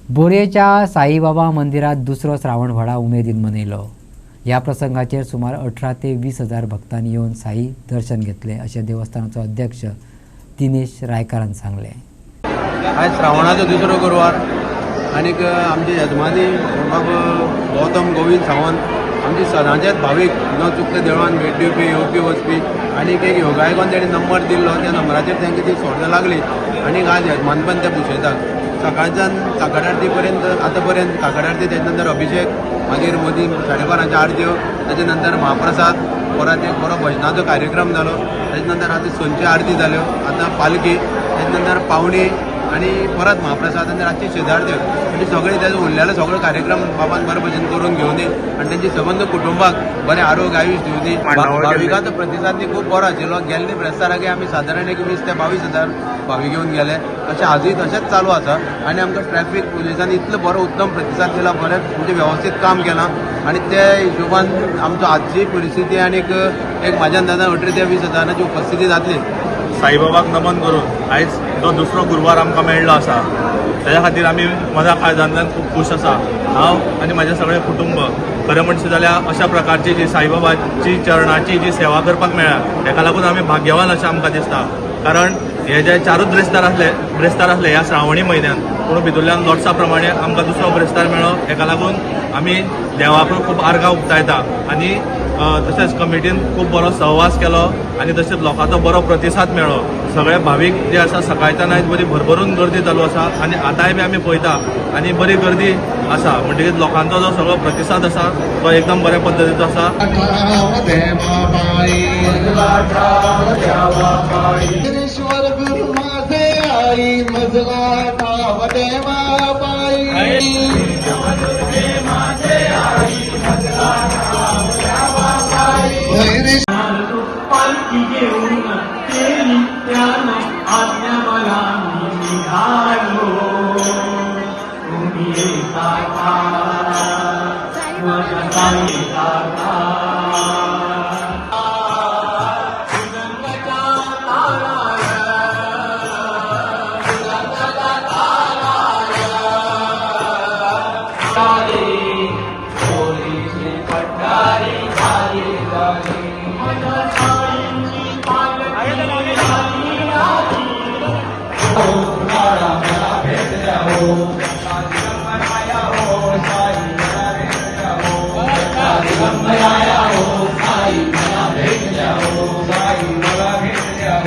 बोरयेच्या साईबाबा मंदिरात दुसरो श्रावण व्हडा उमेदीन मनयलो। ह्या प्रसंगाचेर सुमार 18 ते 20 हजार भक्तांनी येवन साई दर्शन घेतले अशें देवस्थानाचो अध्यक्ष दिनेश रायकारान सांगले। आज श्रावणाचो दुसरो गुरुवार आनी आमचे यजमानी बाबा गौतम गोविंद सावंत आमची सदांचेच भावीक न चुकता देवळान भेट दिवपी येवपी वचपी आनी एक योगायकोन तेणें नंबर दिल्लो त्या नंबराचेर तांकां ती सोडूं लागली आनी आज यजमानपण ते पुजयतात। सकाळच्यान काकड आरती पर्यंत आतां पर्यंत काकड आरती तेजे नंतर अभिषेक मागीर मदीं 12:30 आरत्यो तेजे नंतर महाप्रसाद परत एक बरो भजनाचो कार्यक्रम जालो तेजे नंतर आतां संची आरती जाल्यो आतां पालखी तेजे नंतर पावणी आनी परत महाप्रसाद आनी रातची शेजारत्यो म्हणजे सगळे तेजो उरलेलो सगळो कार्यक्रम बाबान बरे भजन करून घेवन दी आनी तेंची संबंद कुटुंबाक बरें आरोग्य आयुश्य दिवं दी। भाविकांचो प्रतिसाद खूब बरो आशिल्लो। गेल्ले ब्रेस्तारागे आमी सादारण एक 20 ते 22 हजार भाविक घेवन गेले अशें आजूय तशेंच चालू आसा आनी आमकां ट्रॅफीक पुलिसांनी इतलो बरो उत्तम प्रतिसाद दिला बरें म्हणजे वेवस्थीत काम केलां आनी त्या हिशोबान आमचो आजची परिस्थिती आनी एक म्हाज्या अंदाजान 18 ते 20 हजारांची उपस्थिती जातली। साईबाबाक नमन करून आयज जो दुसरो गुरुवार आमकां मेळ्ळो आसा तेज्या खातीर आमी मना काळजांतल्यान खूब खूश आसा। हांव आनी म्हाजें सगळें कुटुंब खरें म्हणचें जाल्यार अशा प्रकारची जी साईबाबाची चरणाची जी सेवा करपाक मेळ्ळ्या तेका लागून आमी भाग्यवान अशें आमकां दिसता। कारण हे जे 4 ब्रेस्तार आसले ह्या श्रावणी म्हयन्यान पूण भितरल्यान लॉट्सा प्रमाणे आमकां दुसरो ब्रेस्तार मेळ्ळो हेका लागून आमी देवाक खूब आर्गां उक्तायता आनी तशेंच कमिटीन खूब बरो सहवास केलो आनी तशेंच लोकांचो बरो प्रतिसाद मेळ्ळो। सगळे भावीक जे आसा सकाळच्यान आयज बरी भरभरून गर्दी चालू आसा आनी आतांय बी आमी पळयता आनी बरी गर्दी आसा म्हणटकीर लोकांचो जो सगळो प्रतिसाद आसा तो एकदम बऱ्या पद्दतीचो आसा। पालखी घेऊन नित्यानं आज्ञा मला निघालो तुम्ही येता का माझ्या साईचा